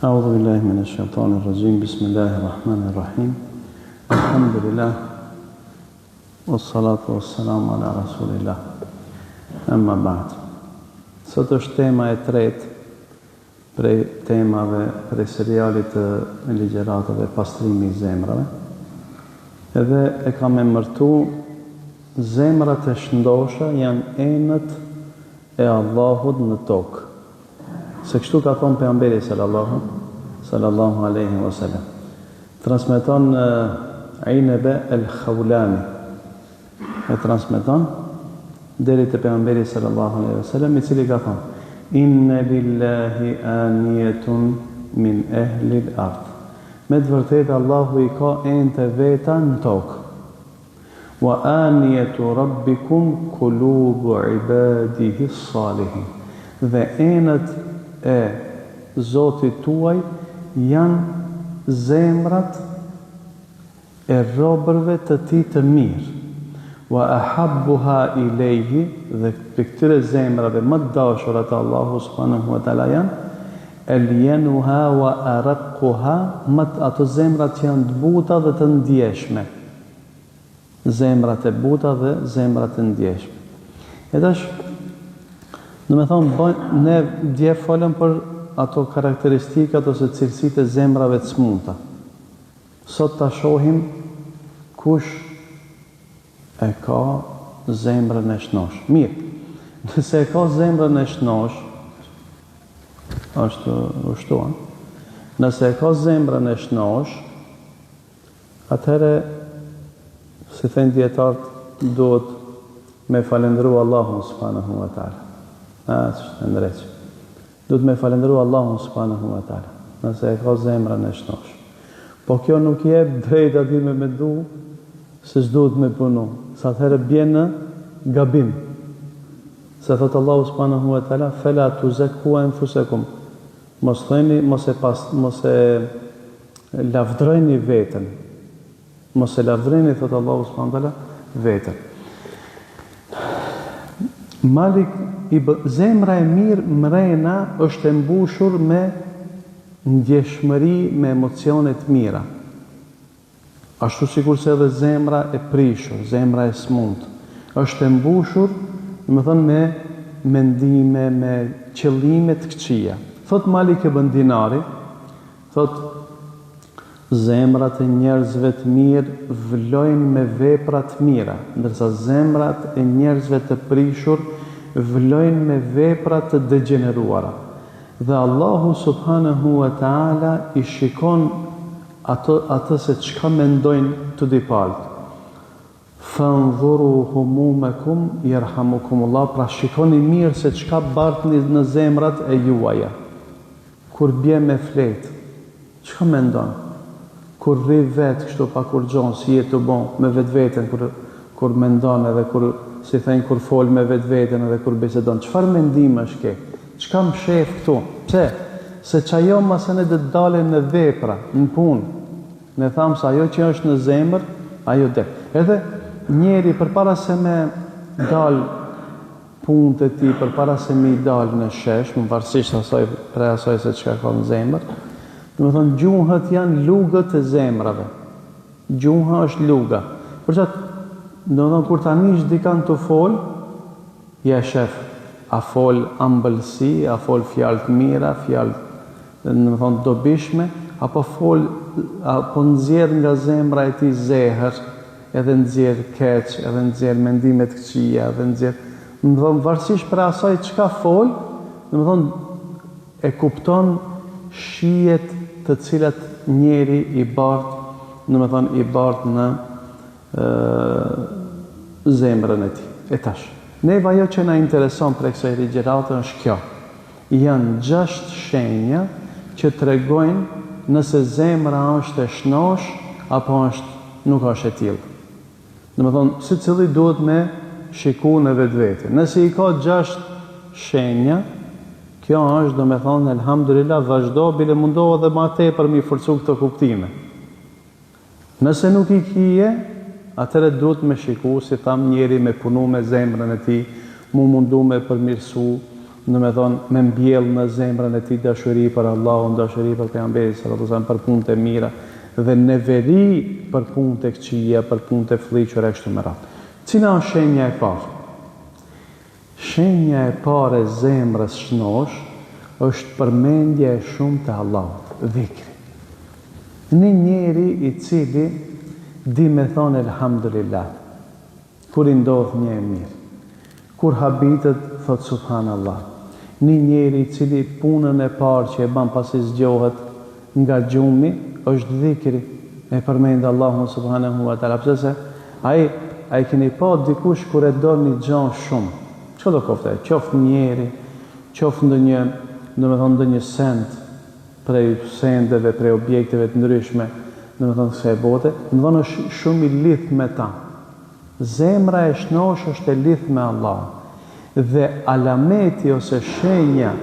أعوذ بالله من الشيطان الرجيم بسم الله الرحمن الرحيم الحمد لله والصلاة والسلام على رسول الله أما بعد. Sot është tema e tretë prej temave prej serialit të ligjëratave pastrimi I zemrave. Edhe e kam emërtu zemrat e shndosha janë enët e Allahut në tokë. Se kështu ka thonë pejgamberi sallallahu alaihi wasallam. Transmeton Inebe el-Khawlani. E transmeton deri te pejgamberi sallallahu alaihi wasallam I cili ka thonë: Inna lillahi aniyatun min ahli al-ard. Me të vërtetë Allahu I ka enët e veta në tokë. Wa aniyatu rabbikum qulubu ibadihi s-salihin. Dhe enët e Zotit tuaj janë zemrat e robërve të Tij të mirë. Wa ahabbuha ilayhi, dhe për këtyre zemrave më të dashura të Allahu subhanahu wa taala janë eljenuha wa araqquha, ato zemrat që janë të buta dhe të ndjeshme. Zemrat e buta dhe zemrat e ndjeshme. E tash, do me thonë, ne dje folëm për ato karakteristikat ose cilësitë e zemrave të smundta. Sot ta shohim kush e ka zemrën e shnosh. Mirë, nëse e ka zemrën e shnosh, është ushtuan, nëse e ka zemrën e shnosh, atëherë, si thënë dietarët, duhet me falendëru Allahun subhanahu wa taala. Është ndrejtë. Duhet me falendëru Allahun subhanahu wa taala, nëse e ka zemrën e shnosh. Po kjo nuk jep drejt atij me mendu se s'duhet me punu, sa atëherë bjen në gabim. Se thot Allahu subhanahu wa taala: "Fela tuzakku anfusakum." Mos e lavdroni veten. Mos e lavdroni, thot Allahu subhanahu wa taala, veten. Zemra e mirë mrena është e mbushur me ndjeshmëri, me emocione të mira. Ashtu sikur se edhe zemra e prishur, zemra e smundë, është e mbushur, me mendime, me qëllime të këqija. Thot Malik ibn Dinari, thot: zemrat e njerëzve të mirë vlojnë me vepra të mira, ndërsa zemrat e njerëzve të prishur vlojnë me vepra të degeneruara. Dhe Allahu subhanahu wa taala I shikon atë se çka mendojnë të dipalt. Fanzuru humumakum yarhamukumullah, pra shikoni mirë se çka bartni në zemrat e juaja. Kur bie me flet, çka mendon? Kur rri vetë kështu pa kur gjon, si jetë të bon me vetveten, kur mendon edhe si thënë kur fol me vetveten edhe kur bisedon, çfarë mendime është ke? Çka më shef këtu? Pse? Se çajo masane të dalin në vepra, në punë. Ne thamë se ajo që është në zemër, ajo del. Edhe njeri përpara se me dal punët e tij, përpara se me I dal në shesh, më varësisht prej asaj se çka ka në zemër, domethënë gjuhët janë lugët e zemrave. Gjuha është luga. Përçat domethënë kur ta nish dikan të fol, ja shef, a fol ambëlsi, a fol fjalë të mira, fjalë domethënë dobishme, apo nxjerr nga zemra e tij zehër, edhe nxjerr keq, edhe nxjerr mendime të këqija, edhe nxjerr, domethënë varësisht për asaj çka fol, domethënë e kupton shijet të cilat njeri I bart në zemrën e tij. E tash, neva ajo që na intereson për kësaj ligjërate është kjo. Janë 6 shenja që tregojnë nëse zemra është e shnosh apo nuk është e tillë. Domethënë, secili duhet me shiku në vetvete. Nëse I ka 6 shenja, kjo është, domethënë, elhamdulillah, vazhdo, bile mundohet edhe më tepër mi forcu këto kuptime. Nëse nuk I kije, atëre duhet me shiku, si tham njeri, me punu me zemrën e tij, mu mundu me përmirësu, në me thonë, me mbjell në zemrën e tij dashuri për Allahun, dashuri për pejgamberin sallallahu alaihi wasallam, për punët e mira dhe neveri për punët e këqija, për punët e fllihshme kështu me radhë. Cila është shenja e parë? Shenja e parë e zemrës shnosh është përmendja e shumtë e Allahut, dhikri. Një njeri i cili di me thonë elhamdulillah, kur i ndodh një e mirë, kur habitet thot subhanallah. Një njeri i cili punën e parë që e ban pasi zgjohet nga gjumi është dhikri, e përmend Allahun subhanahu wa taala. Pse se ai keni pa dikush kur e don një gjë shumë. Çfarë do kofte? Qoftë njeri, qoftë ndonjë send prej sendeve, prej objekteve të ndryshme, se e bote, është shumë i lidh me ta. Zemra e shnosh është e lidh me Allah. Dhe alameti ose shenja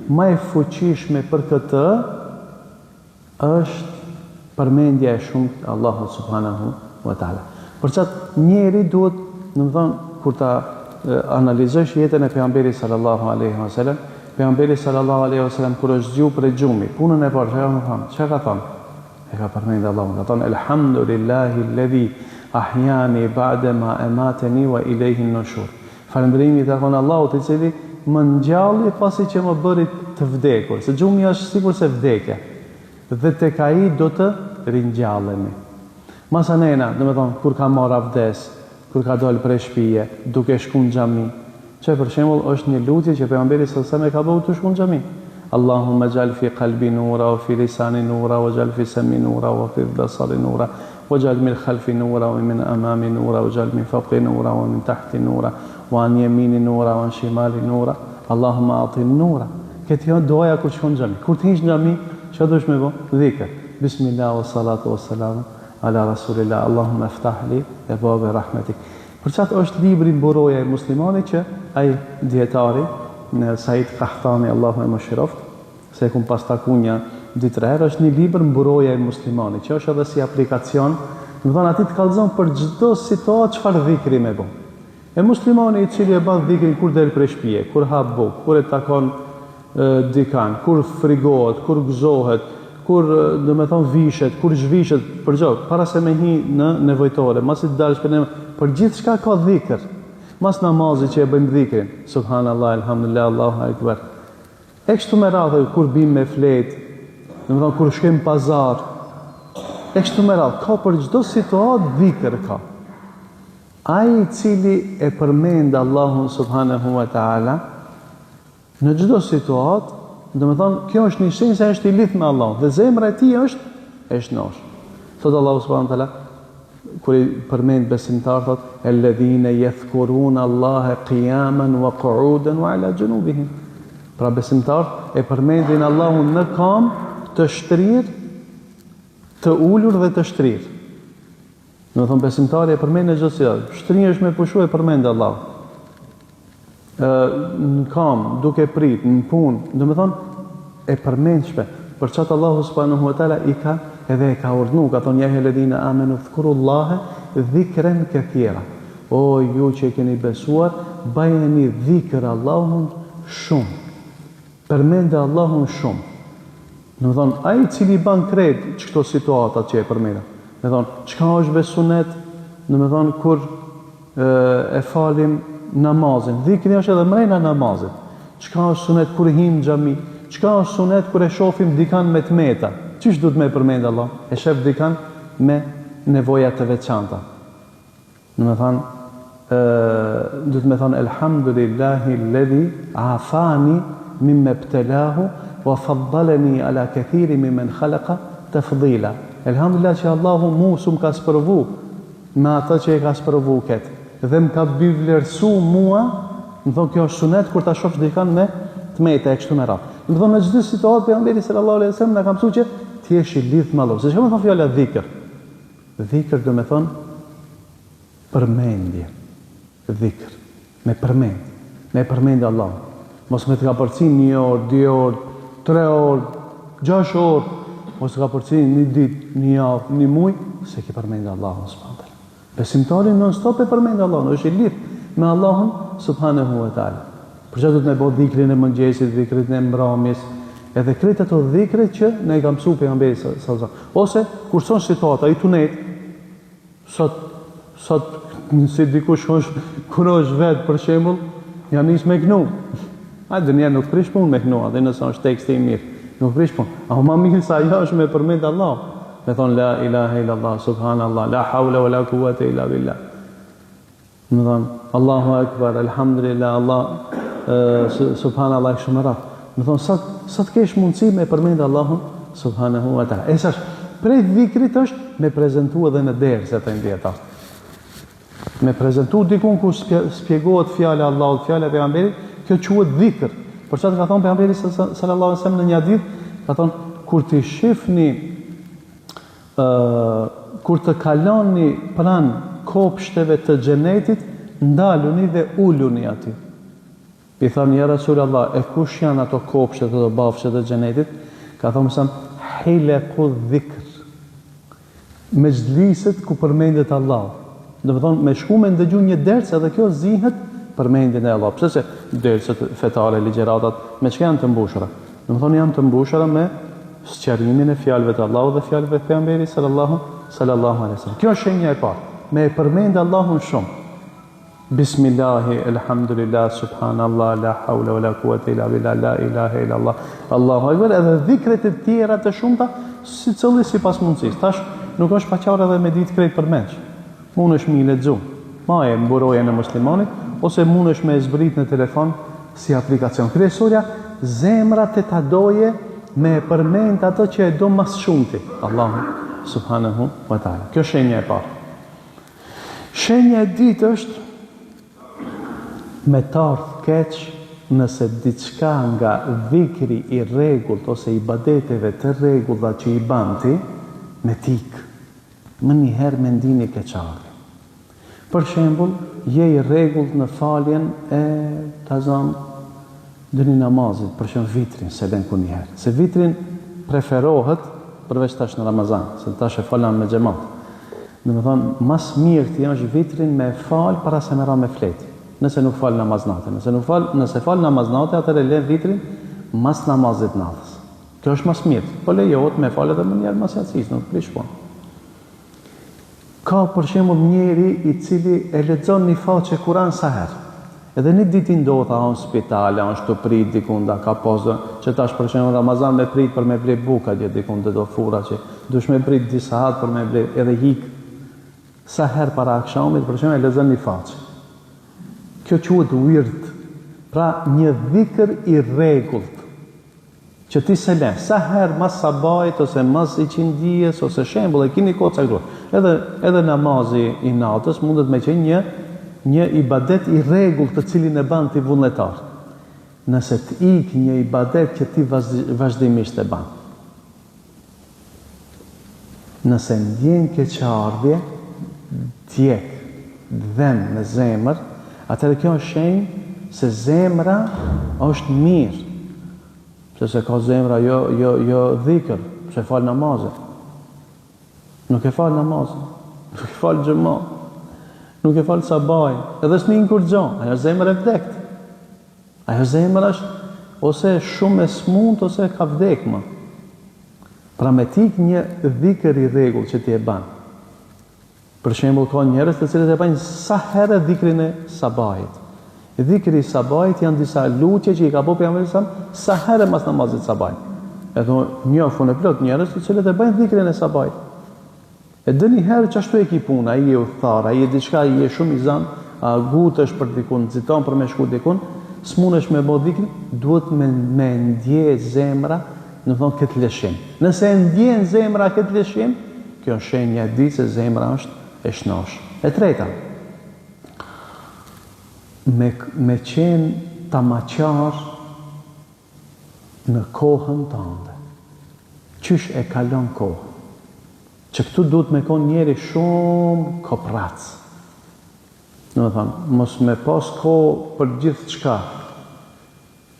më e fuqishme për këtë është përmendja e shumtë Allahu subhanahu wa taala. Për çat njeri duhet, kur ta analizosh jetën e pejgamberit sallallahu alaihi wasallam, pejgamberi sallallahu alaihi wasallam kur është zgju për gjumi, punën e parë çka ka thënë? E ka përmendur Allahun, ka thënë elhamdulillahi alladhi ahyani ba'da ma amatani wa ilayhi an-nushur. Falënderimi të akon Allahut i cili më ngjalli pasi që më bëri të vdekur. Se gjumi është sikur se vdekja. Dhe tek ai do të ringjallemi. Masanena, kur ka marrë avdes, kur ka dalë prej shtëpie, duke shku në xhami. Që për shembull është një lutje që pejgamberi sallallahu alajhi wasallam ka bëu të shku në xhami. Allahumma ij'al fi qalbi nura wa fi lisani nura wa ij'al fi sam'i nura wa fi basari nura واجعل من خلف نورا ومن أمام نورا واجعل من فوق نورا ومن تحت نورا وعن يمين نورا وعن شمال نورا اللهم أعطي النورا. Këtë janë doja kur shkon xhami. Kur të hiq në xhami, çfarë duhesh me bë? Dhikr. Bismillah wa salatu wa salam ala rasulillah. Allahumma iftah li abwaab rahmatik. Për çat është libri mburoja e muslimanit që ai dietari në Said Qahtani, Allahu e mëshiroft, se kum pas takunja ditë herë, është një libër mburoja e muslimanit, që është edhe si aplikacion, ati të kallëzon për çdo situatë çfarë dhikri me bë. E muslimani i cili e bën dhikrin kur del prej shtëpie, kur hap bukë, kur e takon dikan, kur frigohet, kur gëzohet, kur vishet, kur zhvishet, për gjë, para se me hi në nevojtore, masi të dalësh për gjithçka ka dhikr. Mas namazit që e bëjmë dhikrin, subhanallah, alhamdulillah, Allahu akbar. E kështu me radhë kur bim me flet, kur shkem pazar, e kështu me radhë, ka për çdo situatë dhikr ka. Ai i cili e përmend Allahun subhanahu wa taala në çdo situatë, kjo është një shenjë se është i lidhur me Allahun dhe zemra e tij është e shnosh. Thot Allahu subhanahu wa taala kur i përmend besimtarët, thot alladhina yadhkuruna Allaha qiyaman wa qu'udan wa ala junubihim. Pra besimtarët e përmendin Allahun në kam, të shtrir, të ulur dhe të shtrir. Besimtari e përmend në çdo situatë. Shtrihesh me pushu e përmend Allah. Në kam, duke prit, në punë, e përmend shpesh. Për çat Allahu subhanahu wa taala i ka edhe e ka urdhëruar, ka thonë ya alladhina amanu dhkurullaha dhikran katira. O ju që keni besuar, bajeni dhikr Allahun shumë. Përmendë Allahun shumë. Ai cili ban krejt çdo situata që e përmendën. Çka është besunet, kur e falim namazin. Dhikri është edhe mrena namazit. Çka është sunet kur him në xhami? Çka është sunet kur e shohim dikan me tmeta? Çish duhet me përmend Allah? E shef dikan me nevoja të veçanta. Duhet me thonë elhamdulillahi alladhi afani mimma ibtalahu wa faddalani ala kathiri mimman khalaqa tafdila. Elhamdulillah që Allahu mu ka sprovu me ata që e ka sprovu këtë dhe më ka vlerësu mua, kjo është sunet kur ta shohësh dikan me tmete e kështu me radhë. Në çdo situatë pejgamberi sallallahu alaihi wasallam na ka mësuar që ti jesh i lidh me Allah. Se çka më thon fjala dhikr? Dhikr do të thonë përmendje. Dhikr, me përmend Allah. Mos me të ka përcin 1 orë, 2 orë, 3 orë, 6 orë, mos të ka përcin 1 ditë, 1 javë, 1 muaj, se ki përmend Allahun subhanahu wa taala. Besimtari non stop e përmend Allahun, është i lidh me Allahun subhanahu wa taala. Për që du të me bo dhikrin e mëngjesit, dhikrin e mbrëmjes, edhe krejt ato dhikrit që ne i kam mësu pejgamberi sallallahu alaihi wasallam. Ose kur son situata i tunet, sot si dikush kur është vetë për shembull, ja nis me knu. Hajde njerë nuk prish punë me knu, edhe nëse është teksti i mirë, nuk prish punë. A ma mirë sa ajo është me përmend Allah. Me thonë la ilaha illallah, subhanallah, la hawla wa la quwwata illa billah. Me thonë Allahu akbar, alhamdulillah, Allah subhanallah shumë rap. Me thonë sot kesh mundësi me përmend Allahun subhanahu wa ta'ala. Esash prej dhikrit është me prezentu edhe në derë se të ndjeta. Me prezentu dikun ku spjegohet fjala Allahut, fjala e pejgamberit, kjo quhet dhikr. Për çfarë ka thonë pejgamberi sallallahu alaihi wasallam në një hadith, ka thonë kur të shihni kur të kaloni pranë kopshteve të xhenetit, ndaluni dhe uluni aty. I thonë ja Rasulullah, e kush janë ato kopshte të bafshët të xhenetit? Ka thonë sa hilaqu dhikr. Mejliset ku përmendet Allah. Do të thonë me shku me ndëgju një ders edhe kjo zihet përmendjen e Allah. Pse se derset fetare, ligjëratat me çka janë të mbushura? Do të thonë janë të mbushura me sqarimin e fjalëve të Allahut dhe fjalëve të pejgamberit sallallahu alaihi wasallam. Kjo është shenja e parë. Me përmend Allahun shumë. Bismillahi, elhamdulillah, subhanallah, la hawla wa la quwwata illa billah, la ilaha illa Allah, Allahu akbar, edhe dhikret e tjera të shumta, si cili sipas mundësisë. Tash nuk është paqarë edhe me ditë krejt përmendsh. Mund është mi lexu, maje mburoje në muslimanit, ose mund është me zbrit në telefon si aplikacion. Kryesorja, zemra të ta doje me përmend ato që e do mas shumti, Allahu subhanahu wa ta'ala. Kjo shenja e parë. Shenja e dytë është me të ardhë keq nëse diçka nga dhikri i rregullt ose i ibadeteve të rregulla që i banti me tik. Më njëherë me ndini keqari. Për shembull, je i rregullt në faljen e dëni namazit, për shembull vitrin, se len ku njëherë. Se vitrin preferohet përveç tash në Ramazan, se tash e falan me xhamat. Do të thonë, mas mirë ti është vitrin me fal para se me ra me fleti. Nëse nuk fal namaz natë, nëse fal namaz natë, atëherë le vitrin mas namazit natës. Kjo është mas mirë. Po lejohet me fal edhe më njerë mas jacis, nuk prish punë. Ka për shembull njeri i cili e lexon një faqe Kur'an sa herë. Edhe një ditë ndodha në spital, është të prit dikun da ka posë, që tash për shembull Ramazan me prit për me ble buka dje dikun dhe do fura që dush me prit disa hatë për me ble edhe hik. Sa herë para akshamit për shembull e lexon një faqe. Kjo quhet wird. Pra një dhikr i rregullt. Që ti se len, sa herë mas sabajt, ose mas i qindjes, ose shembull, e kini kohë caktuar. Edhe namazi i natës mundet me qenë një ibadet i rregullt të cilin e ban ti vullnetar. Nëse të ik një ibadet që ti vazhdimisht e ban. Nëse ndjen keqardhje, djek, dhem në zemër, atëherë kjo është shenjë se zemra është mirë. Se ka zemra jo dhikër, se fal namazet. Nuk e fal namazet, nuk e fal xhamat, nuk e fal sabaj, edhe s'nin kur gjon, ajo zemër e vdekt. Ajo zemër është ose shumë e smut ose ka vdek më. Pra me tik një dhikër i rregull që ti e ban. Për shembull ka njerëz të cilët e bajnë sa herë dhikrin e sabajit. Dhikri i sabajit janë disa lutje që i ka bëu pejgamberi sa herë mas namazit sabajit. Edhe njofun e plot njerëz të cilët e bëjnë dhikrin e sabajit. E dëni herë që ashtu e ki puna, ai e uthar, ai e diçka, ai e shumë i zan, a gutesh për dikun, nxiton për me shku dikun, s'munesh me bë dhikrin, duhet me ndje zemra, në thonë këtë lëshim. Nëse ndjen zemra këtë lëshim, kjo është shenja e dytë se zemra është e shnosh. E treta, me qenë tamaqar në kohën tënde. Qysh e kalon kohën? Që këtu duhet me konë njeri shumë koprac. Në më thamë, mos me pas kohë për gjithë qka.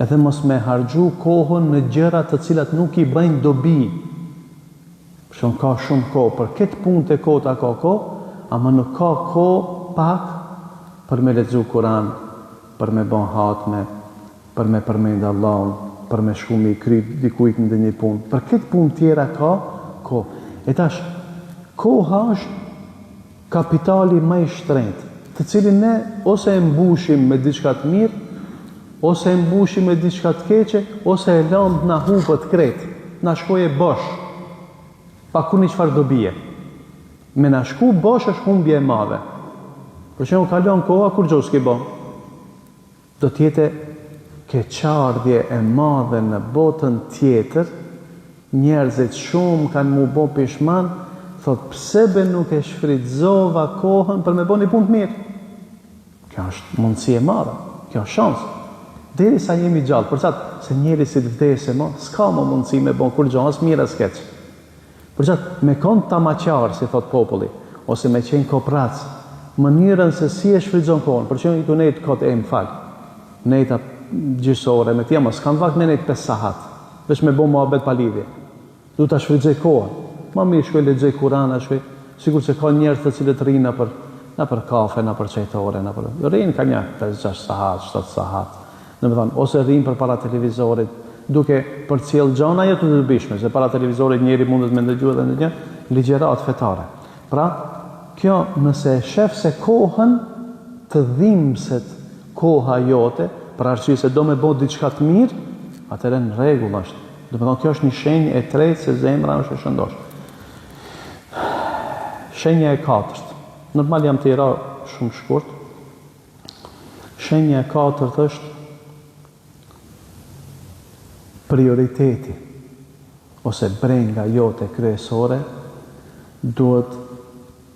Edhe mos me hargju kohën në gjëra të cilat nuk i bëjnë dobi. Shumë ka shumë kohë, për këtë punë të kohë ka kohë, ama nuk ka kohë pak për me lexu Kur'an, për me bon hatme, për me përmendë Allahun, për me shku me i kry dikujt në një punë. Për këtë punë tjera ka kohë. E tash, koha është kapitali më i shtrenjtë, të cilin ne ose e mbushim me diçka të mirë, ose e mbushim me diçka të keqe, ose e lëmë na humbet krejt, na shkoje bosh, pa kur një çfarë do bie. Me na shku bosh është humbje e madhe. Për shembull, kalon koha kur gjë s'ke bë. Do t'jete keqardhje e madhe në botën tjetër, njerëzit shumë kanë mu bo pishman, thot pse be nuk e shfrytëzova kohën për me bo një punë të mirë. Kjo është mundësi e madhe, kjo është shansë. Deri sa jemi gjallë, për qatë se njeri si të vdese mo, s'ka më mundësi me bo kur gjo, as mirë as keq. Për qatë me konë tamaqarë, si thot populli, ose me qenë kopratës, mënyrën se si e shfrytëzon kohën, për që i tu nejtë kote e më falë, nejta gjysore, me tja mos, kanë vakt me nejtë 5 sahat, veç me bo muhabet pa lidhje. Du të shfrytëzoj kohën. Ma mirë shkoj lexoj Kur'an, shkoj, sikur se ka njerëz të cilët rinë na për kafe, na për çajtore, na për rinë ka një 5-6 sahat, 7 sahat. Domethënë, ose rinë për para televizorit, duke përcjell gjëra jo të dobishme, se para televizorit njëri mundet me ndëgjuar edhe një ligjërat fetare. Pra, kjo nëse e shef se kohën të dhimbset koha jote, për arsye se do me bë diçka të mirë, atëherë në rregull është. Domethënë, kjo është një shenjë e tretë se zemra është e shëndosh. Shenja e katërt. Normal jam të i ra shumë shkurt. Shenja e katërt është prioriteti ose brenga jote kryesore duhet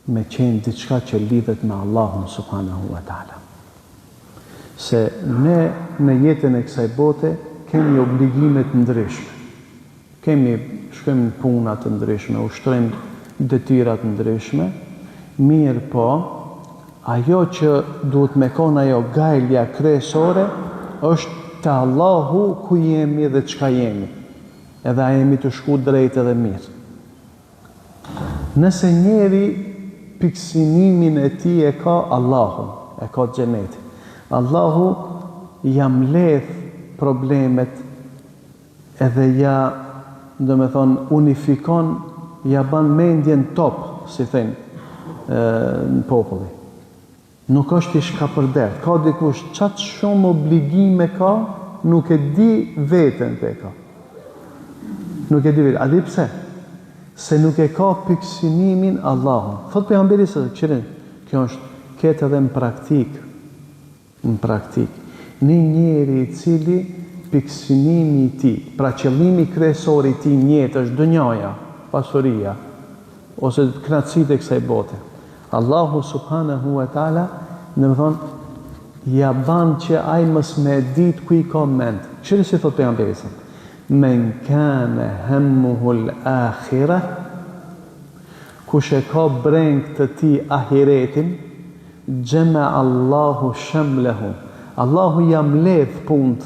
me qenë diçka që lidhet me Allahun subhanahu wa taala. Se ne në jetën e kësaj bote kemi obligime të ndryshme. Shkojmë në puna të ndryshme, ushtrojmë detyrat të ndryshme, mirë po, ajo që duhet me konë ajo gajlja kryesore është të Allahu ku jemi dhe çka jemi. Edhe a jemi të shku drejt edhe mirë. Nëse njeri piksinimin e ti e ka Allahun, e ka xhenetin. Allahu ja mbledh problemet edhe ja, do me thonë, unifikon, ja ban mendjen top, si thënë në populli. Nuk është i shkapërdert. Ka dikush qatë shumë obligime ka, nuk e di veten të e ka. Nuk e di veten. A di pse? Se nuk e ka piksinimin Allahun. Thot pejgamberi se këshirin, kjo është ketë edhe në praktik. Një njeri i cili piksinimi i ti, pra qëllimi kryesor i ti njëtë është dënjaja, pasuria, ose knatësit e kësaj bote. Allahu subhanahu wa taala, në më thonë, ja ban që aj mës me dit ku i ka mend. Këshirë si thot pejgamberi sa, men kane hemmuhul akhira, kush e ka breng të ti ahiretin, gjeme Allahu shemlehu. Allahu jam ledh punt.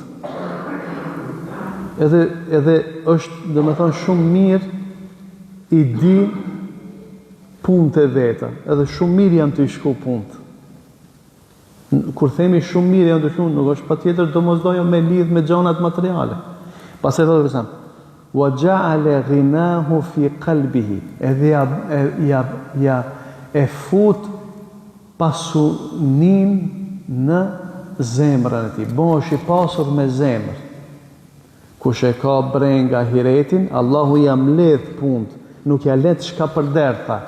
Edhe është, dhe me thonë, shumë mirë i di punt e veta. Edhe shumë mirë janë të i shku punt. Kur themi shumë mirë janë të shku, nuk është pa tjetër domosdoshmë me lidh me gjonat materiale. Pas e thotë përsa, wa ja'ala ghinahu fi qalbihi, edhe ja e fut pasunin në zemrën e tij. Bosh i pasur me zemër. Kush e ka brenga ahiretin, Allahu ja mbledh punt, nuk ja let shkapërderta,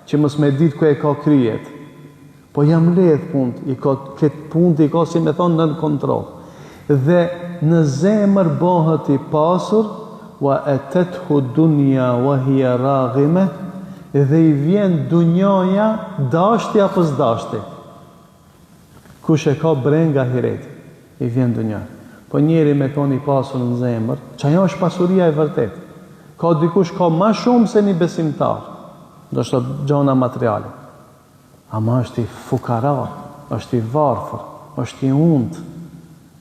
që mos me ditë ku e ka kryet. Po ja mbledh punt, këtë punt i ka, si me thonë, nën kontrol. Dhe në zemër bëhet i pasur, wa atathu dunya wa hiya raghima, dhe i vjen dunjaja dashti apo s'dashti. Kush e ka brenga ahiretin, i vjen dunjaja. Po njeri me koni pasur në zemër, që ajo është pasuria e vërtet. Ka dikush ka ma shumë se një besimtar, do shto gjona materiale. Ama është i fukara, është i varfër, është i undë.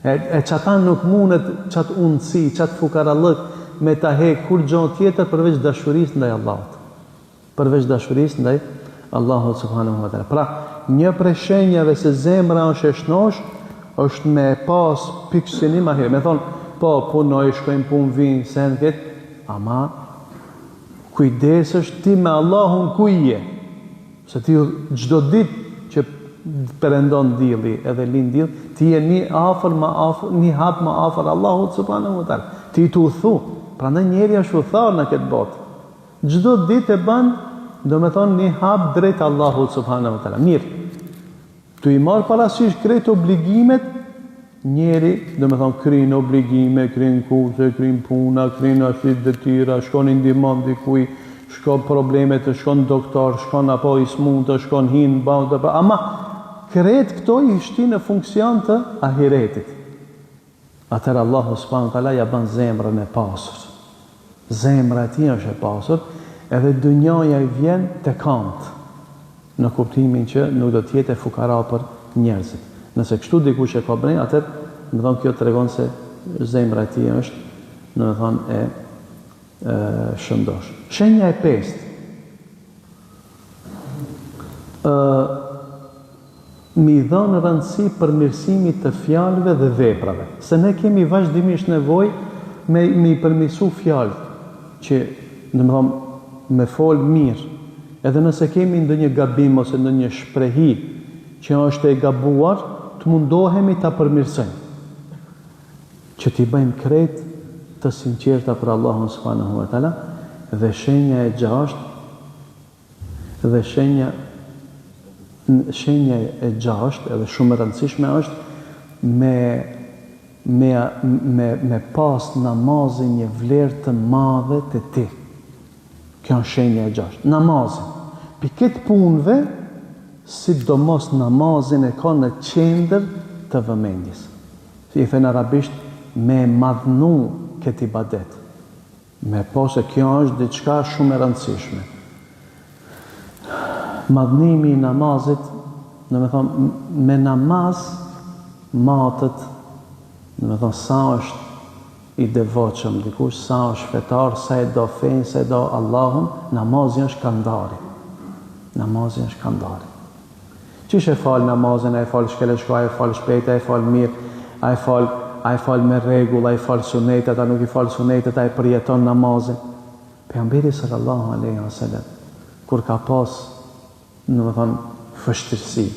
E qëta nuk mundet qatë undësi, qatë fukarallëk me ta hek kur gjonë tjetër përveç dashuris ndaj Allahut. Përveç dashuris ndaj Allahut subhanahu wa taala. Pra, një prej shenjave se zemra është e shnosh, është me pas pikësinim ahiret. Me thonë, po, punoj, shkojmë punë, vinë, sen, këtë, ama kujdesësh ti me Allahun ku je. Se ti çdo ditë që perëndon dielli edhe lind diell, ti je një hap më afër Allahut subhanahu wa taala. Ti tu thu, prandaj njeriu është udhëtar në këtë botë. Çdo ditë e bën, domethënë një hap drejt Allahut subhanahu wa taala. Mirë. Tu i marr parasysh krejt obligimet, njeri, domethënë kryen obligime, kryen kurse, kryen puna, kryen ashtu detyra, shkon i ndihmon dikujt, shkon probleme të shkon doktor, shkon apo i smund të shkon hin, ama krejt këto i shtin në funksion të ahiretit. Atëherë Allahu subhanahu wa taala ja bën zemrën e pasur. Zemra e tij është e pasur, edhe dynjaja i vjen te kant, në kuptimin që nuk do të jetë fukara për njerëzit. Nëse kështu dikush e ka bërë, atëherë, më thonë, kjo tregon se zemra e tij është, në më thonë, shëndosh. Shenja e pestë. Mi dhënë rëndësi për mirësimit të fjalëve dhe veprave. Se ne kemi vazhdimisht nevojë me i përmirësu fjalët, që, në më thonë, me folë mirë. Edhe nëse kemi ndonjë gabim ose ndonjë shprehi që është e gabuar, të mundohemi ta përmirësojmë. Që t'i bëjmë krejt të sinqerta për Allahun subhanahu wa taala. Dhe shenja e gjashtë, edhe shumë e rëndësishme është me pas namazin një vlerë të madhe të ti. Kjo është shenja e gjashtë. Namazin. Për këtë punëve, sidomos namazin e ka në qendër të vëmendjes. I thënë arabisht, me madhnu këtë ibadet. Me po se kjo është diçka shumë e rëndësishme. Madhnimi i namazit, në me thonë, me namaz matët, në me thonë, sa është i devoqëm dikush, sa është fetar, sa e do fejnë, sa e do Allahun, namazin është kandari. Namazin është kandari. Qish e falë namazin, a e falë shkeleshko, a e falë shpejt, a e falë mirë, a e falë me regull, a e falë sunetet, a nuk i falë sunetet, a e përjeton namazin. Pejgamberi sallallahu alaihi wasallam, kur ka pas, në më thonë, fështirësi,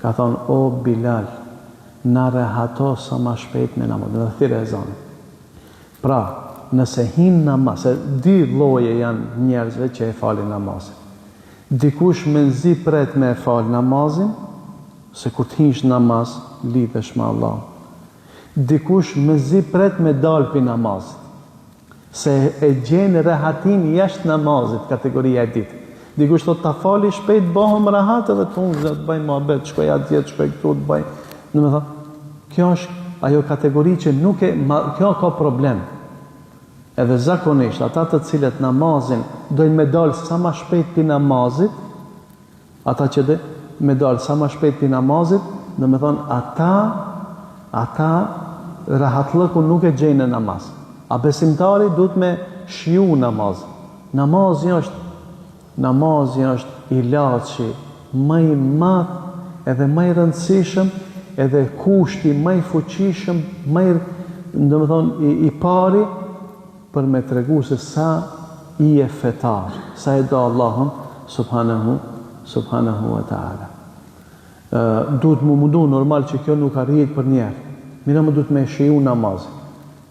ka thonë, o Bilal, na rehato sa ma shpejt me namazin, dhe thire e zanë. Pra, nëse hin namaz, se dy lloje janë njerëzve që e falin namazin. Dikush me nzi pret me e fal namazin, se kur t'hinsh namaz, lidhesh me Allah. Dikush me nzi pret me dal pi namazit, se e gjenë rehatin jashtë namazit, kategoria e ditë. Dikush thot ta fali shpejt, bëhëm rahat edhe të unë, të bëjmë muhabet, shkoj atje, shkoj këtu, të bëjmë. Në me thot, kjo është ajo kategori që nuk e, kjo ka problem. Edhe zakonisht, ata të cilët namazin dojnë me dalë sa ma shpejt për namazit, ata që dhe me dalë sa ma shpejt për namazit, dhe me thonë, ata rahatlëku nuk e gjejnë në namaz. A besimtari duhet me shiu namaz. Namazi është ilaçi më i madh edhe më i rëndësishëm, edhe kushti më i fuqishëm, domethënë i pari për me tregu se sa i e fetar, sa e do Allahun subhanahu wa ta'ala. Duhet mu mundu normal që kjo nuk arrihet për njerë. Mira më duhet me shiu namaz.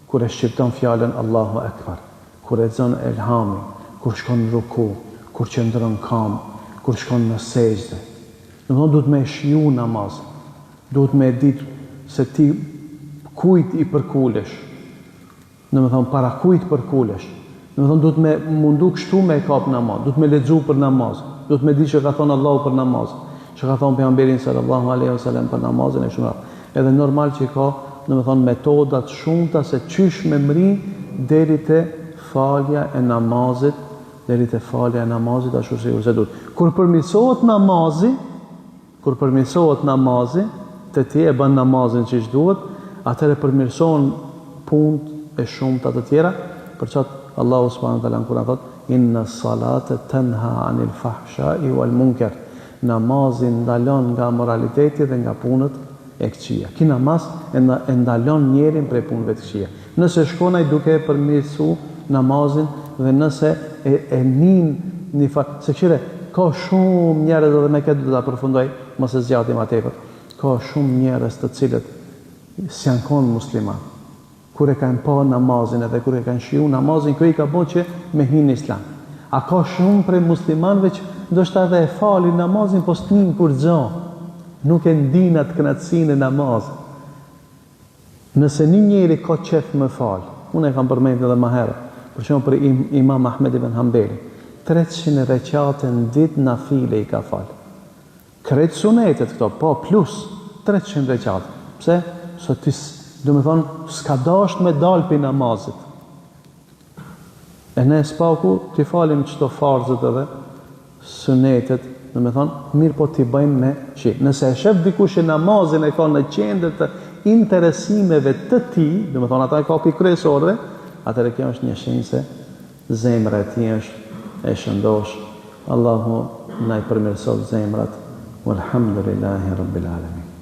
Kur e shqipton fjalën Allahu Akbar, kur e zon elhami, kur shkon në ruku, kur qëndron kam, kur shkon në sejdë. Domthonë duhet me shiu namaz. Duhet me ditë se ti kujt i përkulesh. Domethënë para kujt përkulesh. Domethënë duhet me mundu kështu me kap namaz, duhet me lexu për namaz, duhet me di që ka thonë Allahu për namaz, që ka thonë pejgamberi sallallahu alaihi wasallam për namazin e shumë. Edhe normal që ka, domethënë metodat shumëta se çysh me mri deri te falja e namazit, ashtu si ose duhet. Kur përmirësohet namazi, të ti e bën namazin që duhet, atëherë përmirësohen punët e shumëta të tjera, për çat Allahu subhanahu wa taala në Kur'an thot inna salata tanha anil fahsha'i wal munkar. Namazi ndalon nga moraliteti dhe nga punët e këqija. Ky namaz e ndalon njerin prej punëve të këqija. Nëse shkon ai duke e përmirësu namazin dhe nëse e nin një farë, se këshire, ka shumë njerëz dhe me këtë do ta përfundoj, mos e zgjatim më tepër. Ka shumë njerëz të cilët s'janë konë musliman. Kur e kanë pa namazin edhe kur e kanë shiju namazin, kjo i ka bërë që me hinë në islam. A ka shumë prej muslimanëve që ndoshta edhe e falin namazin, po s'nin kur xha. Nuk e ndin atë kënaqësinë e namazit. Nëse një njeri ka qef me fal, unë e kam përmendur edhe më herët, për shembull për Imam Ahmed ibn Hanbali, 300 rekate në ditë nafile i ka fal. Kretë sunetet këto, po plus 300 rekate. Pse? So ti, do me thonë, s'ka dasht me dalë për namazit. E ne spaku t'i falim qëto farzët edhe sunetet, do me thonë, mirë po t'i bëjmë me qi. Nëse e shef dikush e namazin e ka në qendër të interesimeve të ti, do me thonë, ata e ka pi kryesorëve, atëre kjo është një shenjë se zemra e ti është e shëndosh. Allahu na i përmirësot zemrat. Walhamdulillahi Rabbil Alamin.